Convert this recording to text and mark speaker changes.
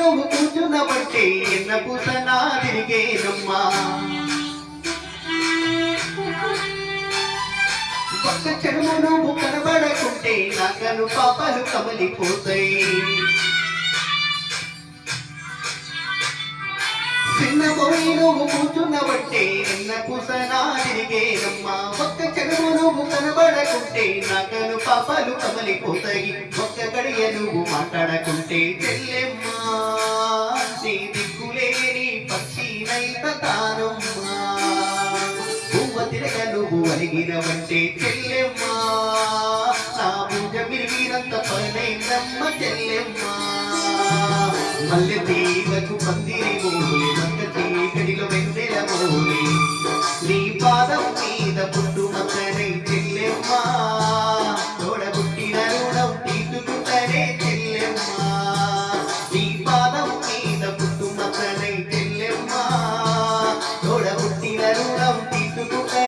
Speaker 1: నువ్వు కూర్చున్నవంటే ఎన్న పూసనా తిరిగేనమ్మా ఒక్క చెడుము నువ్వు కనబడకుంటే నాకను పాపాలు కమలిపోతాయి చిన్నపోయి నువ్వు కూర్చున్నవంటే ఎన్న పూసనా తిరిగేనమ్మా ఒక్క చెడుము నువ్వు కనబడకుంటే నాకను పాపాలు కమలిపోతాయి ఒక్క గడియ నువ్వు మాట్లాడకుంటే చెల్లెమ్మా నీ దిక్కులేని పక్షినైత తానమ్మా పువ్వ తిరగ నువ్వు అలిగినవంటే చెల్లెమ్మా నా పూజ మిరిగినంత పనైందమ్మ చెల్లెమ్మా మల్లె తీగకు పందిరి మోలే మక్క చీకటిలో వెన్నెల మోలే నీ పాదం మీద పుట్టు మక్కనై చెల్లెమ్మా తోడబుట్టిన రుణం తీసుకుంటనే చెల్లెమ్మా